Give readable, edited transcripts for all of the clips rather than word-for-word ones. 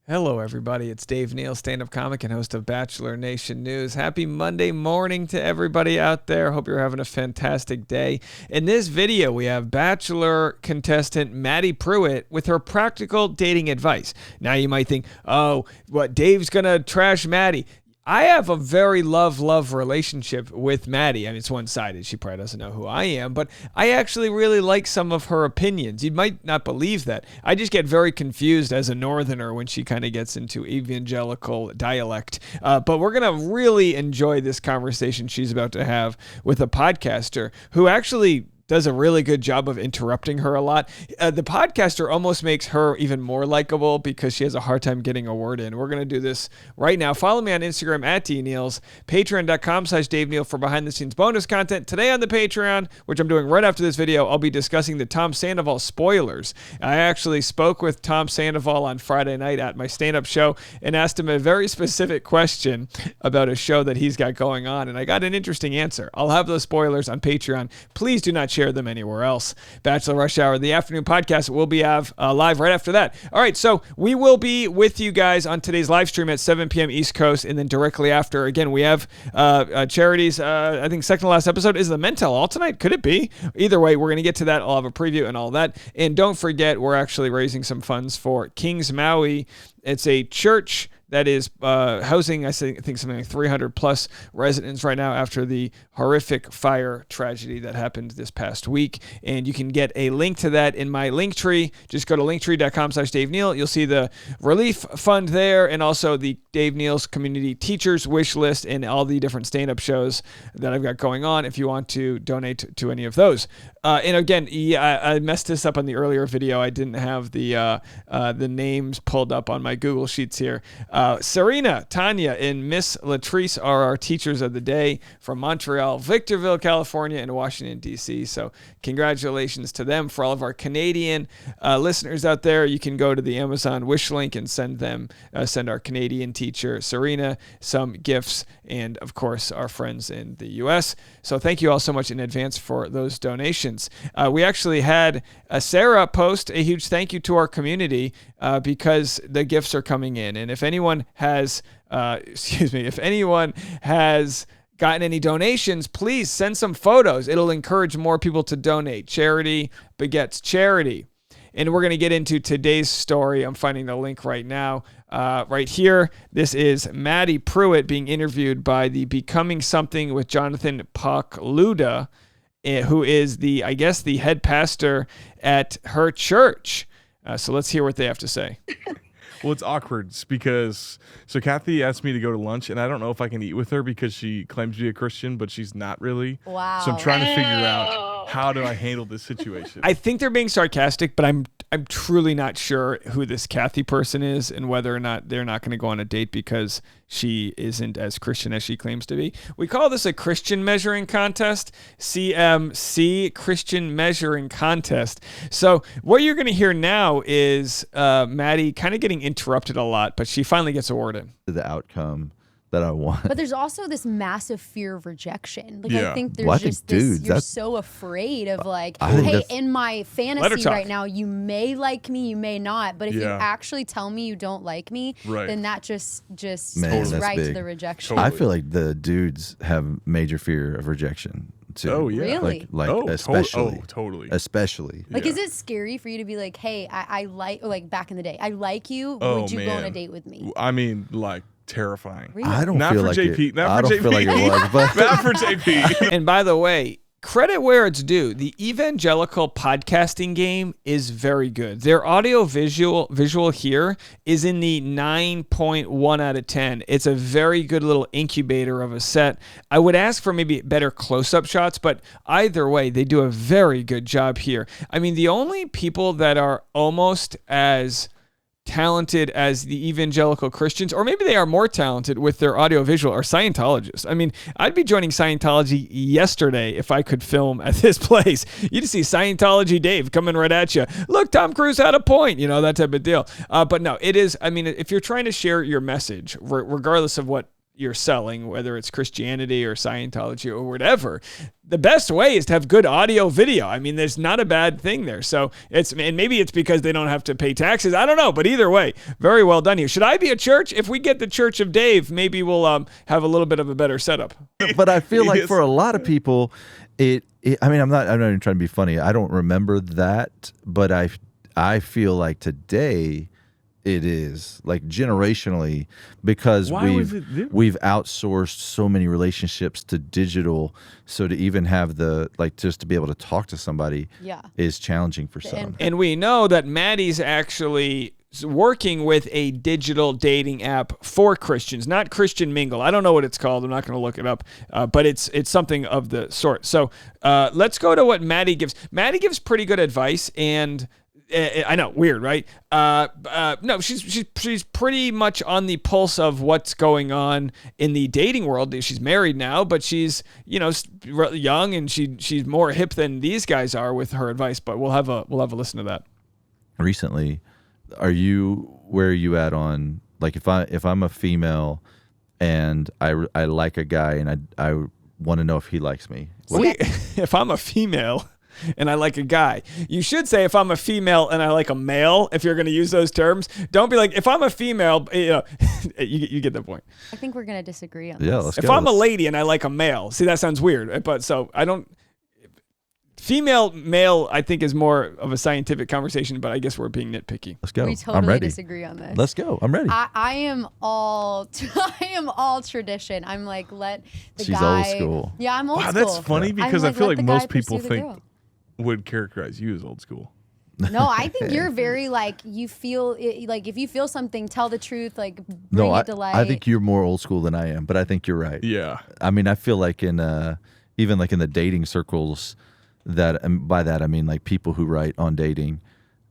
Hello, everybody. It's Dave Neal, stand-up comic and host of Bachelor Nation News. Happy Monday morning to everybody out there. Hope you're having a fantastic day. In this video, we have Bachelor contestant Madi Prewett with her practical dating advice. Now, you might think, oh, what, Dave's going to trash Madi. I have a very love relationship with Madi. I mean, it's one-sided. She probably doesn't know who I am, but I actually really like some of her opinions. You might not believe that. I just get very confused as a northerner when she kind of gets into evangelical dialect. But we're going to really enjoy this conversation she's about to have with a podcaster who actually does a really good job of interrupting her a lot. The podcaster almost makes her even more likable because she has a hard time getting a word in. We're going to do this right now. Follow me on Instagram at DNeals, patreon.com/Dave Neal for behind the scenes bonus content. Today on the Patreon, which I'm doing right after this video, I'll be discussing the Tom Sandoval spoilers. I actually spoke with Tom Sandoval on Friday night at my stand-up show and asked him a very specific question about a show that he's got going on, and I got an interesting answer. I'll have those spoilers on Patreon. Please do not share them anywhere else. Bachelor Rush Hour, the afternoon podcast, will be live right after that. All right, so we will be with you guys on today's live stream at 7 p.m. East Coast, and then directly after, again, we have charities. I think second to last episode is the Men Tell All tonight. Could it be? Either way, we're going to get to that. I'll have a preview and all that. And don't forget, we're actually raising some funds for Kings Maui. It's a church that is housing, I think something like 300 plus residents right now after the horrific fire tragedy that happened this past week. And you can get a link to that in my link tree. Just go to linktree.com/Dave Neal. You'll see the relief fund there and also the Dave Neal's community teachers wish list and all the different stand-up shows that I've got going on if you want to donate to any of those. And again, I messed this up on the earlier video. I didn't have the names pulled up on my Google Sheets here. Serena, Tanya, and Miss Latrice are our teachers of the day from Montreal, Victorville, California, and Washington, D.C. So congratulations to them. For all of our Canadian listeners out there, you can go to the Amazon wish link and send our Canadian teacher, Serena, some gifts, and of course, our friends in the U.S. So thank you all so much in advance for those donations. We actually had Sarah post a huge thank you to our community because the gifts are coming in. And if anyone has, if anyone has gotten any donations, please send some photos. It'll encourage more people to donate. Charity begets charity. And we're going to get into today's story. I'm finding the link right now. Right here, this is Madi Prewett being interviewed by the Becoming Something with Jonathan Pokluda, who is the head pastor at her church. So let's hear what they have to say. Well, it's awkward because Kathy asked me to go to lunch, and I don't know if I can eat with her because she claims to be a Christian, but she's not really. Wow. So I'm trying to figure out how do I handle this situation. I think they're being sarcastic, but I'm truly not sure who this Kathy person is and whether or not they're not going to go on a date because she isn't as Christian as she claims to be. We call this a Christian measuring contest, CMC, Christian measuring contest. So what you're going to hear now is Madi kind of getting interrupted a lot, but she finally gets a word in. The outcome that I want. But there's also this massive fear of rejection. Like, Yeah. I think there's dudes, you're so afraid of like, I think hey, that's- in my Let her fantasy talk. right now, you may like me, you may not. But if you Yeah. actually tell me you don't like me, Right. then that just Man, speaks that's right to big. the rejection. Totally. I feel like the dudes have major fear of rejection too. Oh, yeah. Really? Especially. Totally. Especially. Like, Yeah. is it scary for you to be like, hey, I like back in the day, I like you. Oh, Would you go on a man. date with me? I mean, like, terrifying. Really? I don't Not feel for like JP. it. Not I for don't feel like JP. it was, but Not for JP. And by the way, credit where it's due. The evangelical podcasting game is very good. Their audio visual here is in the 9.1 out of 10. It's a very good little incubator of a set. I would ask for maybe better close-up shots, but either way, they do a very good job here. I mean, the only people that are almost as talented as the evangelical Christians, or maybe they are more talented with their audiovisual, are Scientologists. I mean, I'd be joining Scientology yesterday if I could film at this place. You'd see Scientology Dave coming right at you. Look, Tom Cruise had a point, that type of deal. But no, it is, I mean, if you're trying to share your message, regardless of what you're selling, whether it's Christianity or Scientology or whatever, the best way is to have good audio video. I mean, there's not a bad thing there. So and maybe it's because they don't have to pay taxes. I don't know, but either way, very well done here. Should I be a church? If we get the Church of Dave, maybe we'll have a little bit of a better setup. But I feel like for a lot of people, I mean, I'm not even trying to be funny. I don't remember that, but I feel like today it is like generationally, because we've outsourced so many relationships to digital. So to even have just to be able to talk to somebody is challenging for some. And we know that Maddie's actually working with a digital dating app for Christians, not Christian Mingle. I don't know what it's called. I'm not going to look it up, but it's something of the sort. So let's go to what Maddie gives. Maddie gives pretty good advice, and I know, weird, right? No, she's pretty much on the pulse of what's going on in the dating world. She's married now, but she's young, and she's more hip than these guys are with her advice. But we'll have a listen to that. Recently, where are you at on, like, if I'm a female and I like a guy and I want to know if he likes me? If I'm a female and I like a guy, you should say if I'm a female and I like a male, if you're going to use those terms. Don't be like, if I'm a female, you get the point. I think we're going to disagree on this. Yeah, let's go. If I'm a lady and I like a male, see, that sounds weird, but so I don't. Female, male, I think is more of a scientific conversation, but I guess we're being nitpicky. Let's go. We I'm totally ready. disagree on this. Let's go. I'm ready. I am all tradition. I'm like, let the She's guy. old school. Yeah, I'm old school. That's funny because I feel let like the most guy people pursue the think girl. would characterize you as old school. No, I think you're very like, you feel like if you feel something, tell the truth, like bring it to light. I think you're more old school than I am, but I think you're right. Yeah. I mean, I feel like even like in the dating circles, and by that I mean like people who write on dating,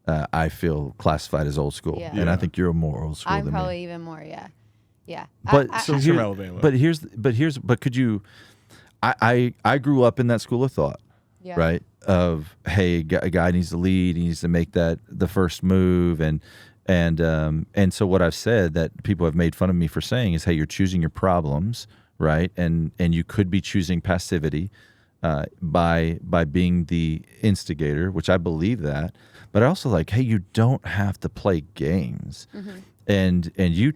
I feel classified as old school, and I think you're more old school I'm than probably me. even more, yeah. But She's from Alabama. but could you? I grew up in that school of thought, right? Of, hey, a guy needs to lead, he needs to make the first move, and so what I've said that people have made fun of me for saying is, hey, you're choosing your problems, right? And you could be choosing passivity. By being the instigator, which I believe that, but I also like, hey, you don't have to play games, and you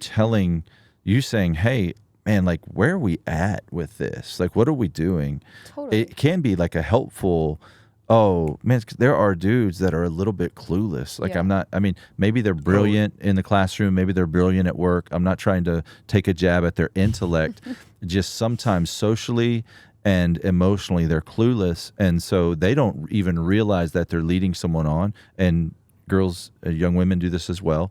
saying, hey, man, like, where are we at with this? Like, what are we doing? Totally. It can be like a helpful. Oh man, there are dudes that are a little bit clueless. Like, I mean, maybe they're brilliant in the classroom, maybe they're brilliant at work. I'm not trying to take a jab at their intellect. Just sometimes socially and emotionally they're clueless, and so they don't even realize that they're leading someone on. And girls, young women do this as well.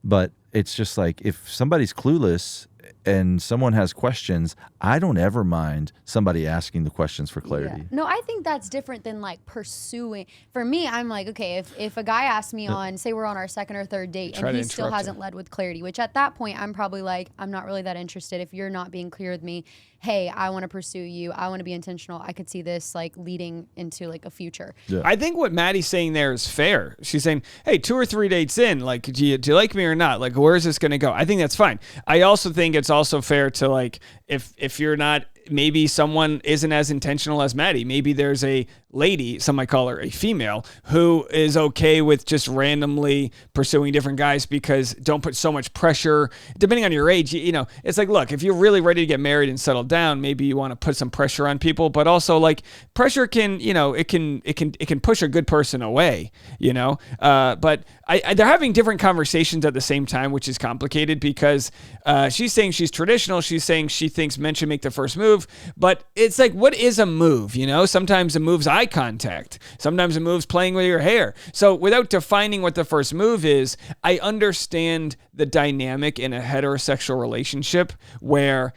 But it's just like, if somebody's clueless and someone has questions, I don't ever mind somebody asking the questions for clarity. Yeah. No, I think that's different than like pursuing. For me, I'm like, okay, if a guy asks me on, say we're on our second or third date and he still hasn't led with clarity, which at that point I'm probably like, I'm not really that interested. If you're not being clear with me, hey, I want to pursue you, I want to be intentional, I could see this like leading into like a future. Yeah. I think what Maddie's saying there is fair. She's saying, hey, 2 or 3 dates in, like, do you like me or not? Like, where's this going to go? I think that's fine. I also think it's also fair to, like, if you're not, maybe someone isn't as intentional as Maddie. Maybe there's a lady, some might call her a female, who is okay with just randomly pursuing different guys, because don't put so much pressure. Depending on your age, you know, it's like, look, if you're really ready to get married and settle down, maybe you want to put some pressure on people, but also, like, pressure can, you know, it can push a good person away, you know? But they're having different conversations at the same time, which is complicated, because she's saying she's traditional. She's saying she thinks men should make the first move, but it's like, what is a move? You know, sometimes a move's eye contact. Sometimes a move's playing with your hair. So without defining what the first move is, I understand the dynamic in a heterosexual relationship where,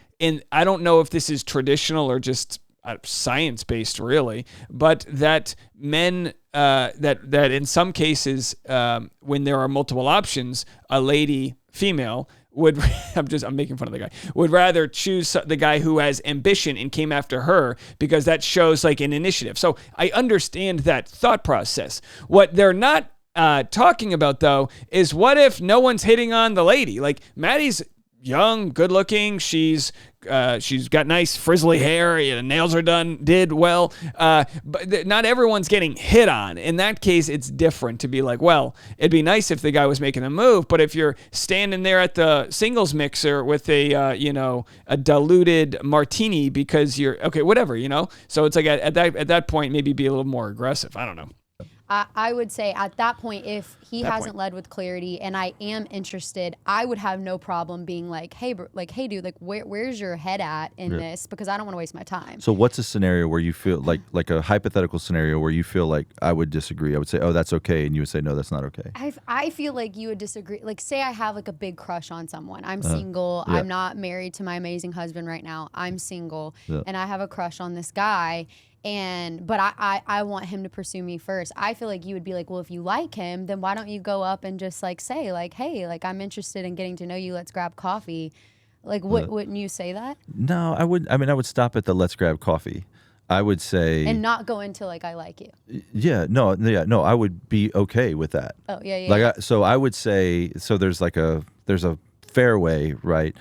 I don't know if this is traditional or just science-based really, but that men, that in some cases, when there are multiple options, a lady, female, I'm making fun of the guy, would rather choose the guy who has ambition and came after her, because that shows like an initiative. So I understand that thought process. What they're not talking about, though, is what if no one's hitting on the lady? Like, Maddie's young, good looking. She's got nice frizzly hair. Nails are did well. But not everyone's getting hit on. In that case, it's different to be like, well, it'd be nice if the guy was making a move. But if you're standing there at the singles mixer with a diluted martini because you're okay, whatever, So it's like at that point, maybe be a little more aggressive. I don't know. I would say at that point, if he hasn't led with clarity and I am interested, I would have no problem being like, hey, dude, where's your head at in this? Because I don't want to waste my time. So what's a scenario where you feel like a hypothetical scenario where you feel like I would disagree? I would say, oh, that's okay. And you would say, no, that's not okay. I feel like you would disagree. Like, say I have like a big crush on someone. I'm single. Yeah. I'm not married to my amazing husband right now. I'm single. Yeah. And I have a crush on this guy. But I want him to pursue me first. I feel like you would be like, well, if you like him, then why don't you go up and just like say like, hey, like I'm interested in getting to know you. Let's grab coffee. Like, wouldn't you say that? No, I would. I mean, I would stop at the let's grab coffee. I would say, and not go into like I like you. Yeah, no. I would be okay with that. Oh yeah. Like, so I would say, so there's a fairway, right?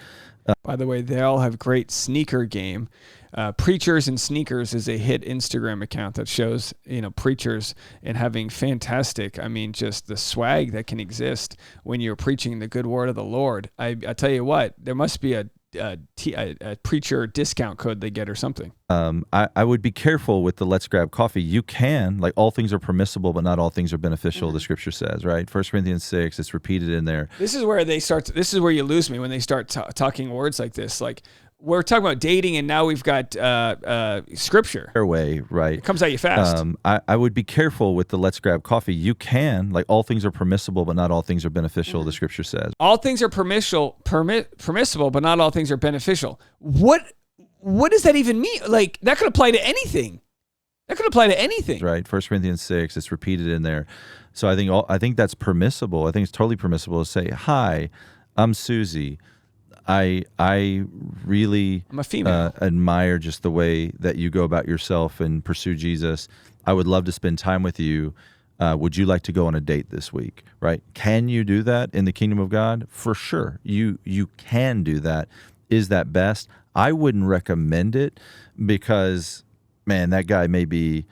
By the way, they all have great sneaker game. Preachers and Sneakers is a hit Instagram account that shows, preachers and having fantastic, just the swag that can exist when you're preaching the good word of the Lord. I tell you what, there must be a preacher discount code they get or something. I would be careful with the let's grab coffee. You can, like, all things are permissible, but not all things are beneficial, the scripture says, right? 1 Corinthians 6, it's repeated in there. This is where you lose me when they start talking words like this. Like, we're talking about dating, and now we've got scripture. Fairway, right? It comes at you fast. I would be careful with the let's grab coffee. You can, like, all things are permissible, but not all things are beneficial, the scripture says. All things are permissible, but not all things are beneficial. What does that even mean? Like, that could apply to anything. Right. 1 Corinthians 6, it's repeated in there. So I think that's permissible. I think it's totally permissible to say, hi, I'm Susie. I really I'm a female. Admire just the way that you go about yourself and pursue Jesus. I would love to spend time with you. Would you like to go on a date this week? Right? Can you do that in the kingdom of God? For sure. You can do that. Is that best? I wouldn't recommend it because, man, that guy may be,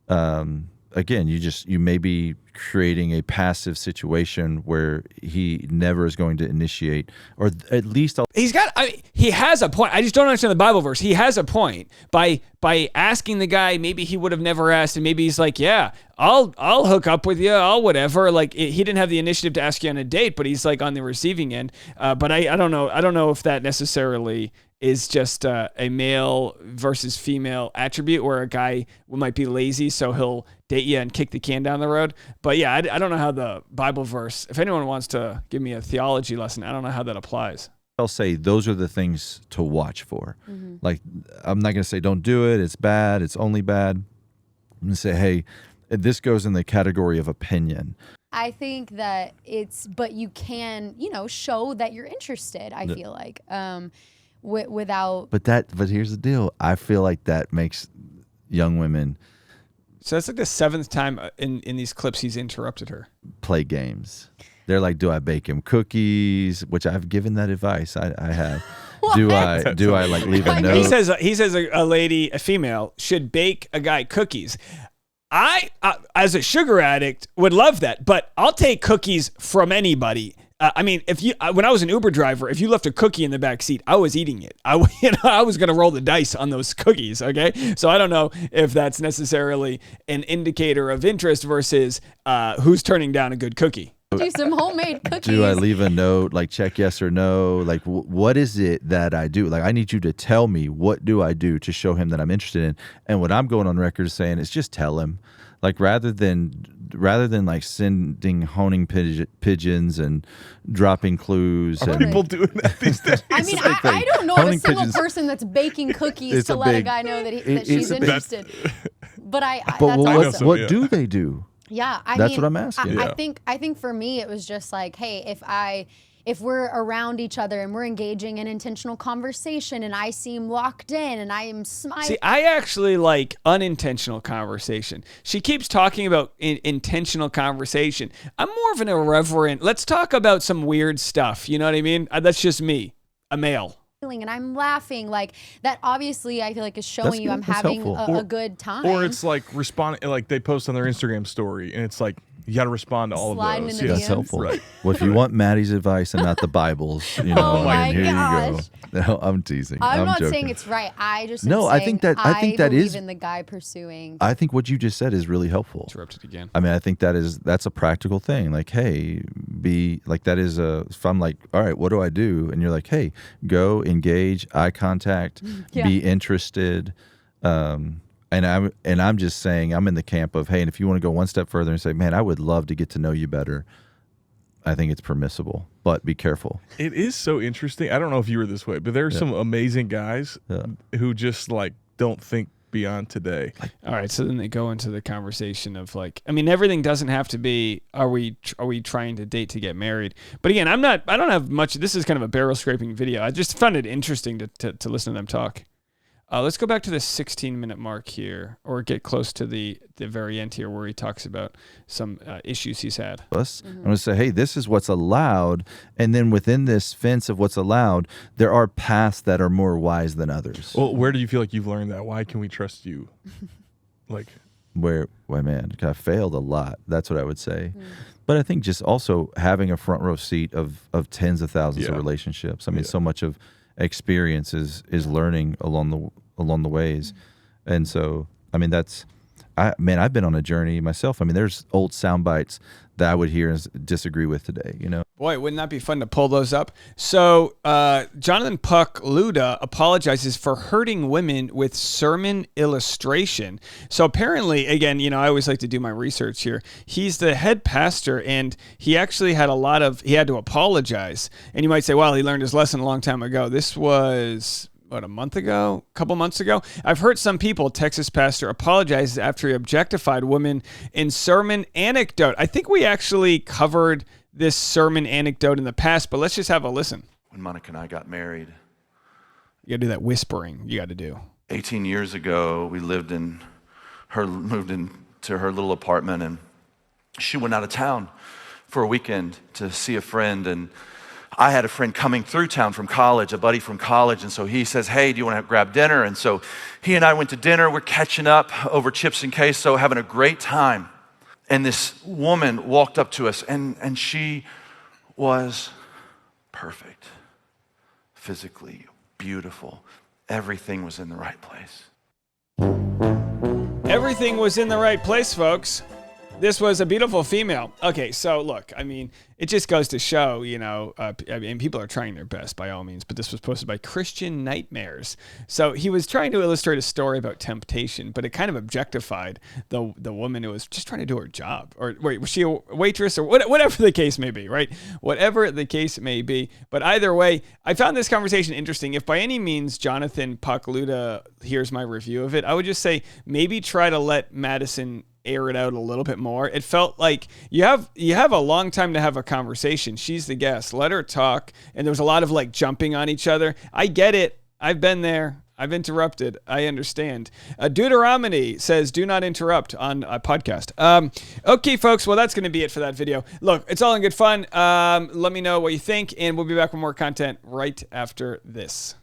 again, you may be creating a passive situation where he never is going to initiate, or at least he has a point. I just don't understand the Bible verse. He has a point by asking the guy. Maybe he would have never asked, and maybe he's like, yeah, I'll hook up with you. I'll whatever. Like, he didn't have the initiative to ask you on a date, but he's like on the receiving end. But I don't know. I don't know if that necessarily is just a male versus female attribute, where a guy might be lazy, so he'll date you and kick the can down the road. But yeah, I don't know how the Bible verse, if anyone wants to give me a theology lesson, I don't know how that applies. I'll say those are the things to watch for. Mm-hmm. Like, I'm not going to say don't do it, it's bad, it's only bad. I'm going to say, hey, this goes in the category of opinion. I think that but you can, show that you're interested, I feel like. Without. But here's the deal. I feel like that makes young women. So that's like the seventh time in these clips he's interrupted her. Play games. They're like, do I bake him cookies? Which I've given that advice. I have. do I like leave a note? He says a female should bake a guy cookies. I as a sugar addict would love that, but I'll take cookies from anybody. When I was an Uber driver, if you left a cookie in the back seat, I was eating it. I was going to roll the dice on those cookies. Okay. So I don't know if that's necessarily an indicator of interest versus who's turning down a good cookie. Do some homemade cookies. Do I leave a note, like check yes or no? Like, what is it that I do? Like, I need you to tell me, what do I do to show him that I'm interested in? And what I'm going on record saying is just tell him. Like, rather than like sending honing pigeons and dropping clues. Are people doing that these days? I mean, I don't know of a single person that's baking cookies to let a guy know that she's interested. But that's awesome. What do they do? Yeah, that's what I'm asking. I think for me it was just like, hey, if we're around each other and we're engaging in intentional conversation and I seem locked in and I am smiling. See, I actually like unintentional conversation. She keeps talking about intentional conversation. I'm more of an irreverent, let's talk about some weird stuff. You know what I mean? That's just me. a male. And I'm laughing like that. Obviously, I feel like is showing you I'm having a good time. Or it's like like they post on their Instagram story, and it's like you got to respond to all Sliding of those. in the That's DMs. helpful. Right. Well, if you want Maddie's advice and not the Bible's, you know, Oh my here gosh. you go. No, I'm teasing. I'm not joking. saying it's right. I just No, am I think that- I think that believe is- in the guy pursuing. I think what you just said is really helpful. Interrupted again. I mean, I think that's a practical thing. Like, hey, if I'm like, all right, what do I do? And you're like, hey, go engage, eye contact, be interested. And I'm just saying, I'm in the camp of, hey, and if you want to go one step further and say, man, I would love to get to know you better, I think it's permissible, but be careful. It is so interesting. I don't know if you were this way, but there are some amazing guys who just like don't think beyond today. All right, so then they go into the conversation of like, I mean, everything doesn't have to be, are we trying to date to get married? But again, I don't have much. This is kind of a barrel scraping video. I just found it interesting to listen to them talk. Let's go back to the 16-minute mark here, or get close to the very end here where he talks about some issues he's had. I'm going to say, hey, this is what's allowed. And then within this fence of what's allowed, there are paths that are more wise than others. Well, where do you feel like you've learned that? Why can we trust you? Like, man, I failed a lot. That's what I would say. But I think just also having a front row seat of tens of thousands of relationships. I mean, so much of experience is learning along the ways. And so, I mean, I've been on a journey myself. I mean, there's old sound bites that I would hear and disagree with today, you know? Boy, wouldn't that be fun to pull those up? So Jonathan Pokluda apologizes for hurting women with sermon illustration. So apparently, again, you know, I always like to do my research here. He's the head pastor, and he actually had he had to apologize. And you might say, well, he learned his lesson a long time ago. This was... a couple months ago. I've heard some people, Texas pastor, apologizes after he objectified women in sermon anecdote. I think we actually covered this sermon anecdote in the past, but let's just have a listen. When Monica and I got married, You got to do that whispering. You got to do. 18 years ago, we moved into her little apartment, and she went out of town for a weekend to see a friend, and I had a friend coming through town from college, a buddy from college, and so he says, hey, do you want to grab dinner? And so he and I went to dinner. We're catching up over chips and queso, having a great time. And this woman walked up to us, and she was perfect, physically beautiful. Everything was in the right place. Everything was in the right place, folks. This was a beautiful female. Okay, so look, I mean, it just goes to show, you know, I mean, people are trying their best by all means, but this was posted by Christian Nightmares. So he was trying to illustrate a story about temptation, but it kind of objectified the woman who was just trying to do her job. Or wait, was she a waitress or whatever the case may be, right? Whatever the case may be. But either way, I found this conversation interesting. If by any means Jonathan Pokluda hears my review of it, I would just say maybe try to let Madison air it out a little bit more. It felt like you have a long time to have a conversation. She's the guest. Let her talk. And there was a lot of like jumping on each other. I get it. I've been there. I've interrupted. I understand. Deuteronomy says, do not interrupt on a podcast. Okay, folks. Well, that's going to be it for that video. Look, it's all in good fun. Let me know what you think, and we'll be back with more content right after this.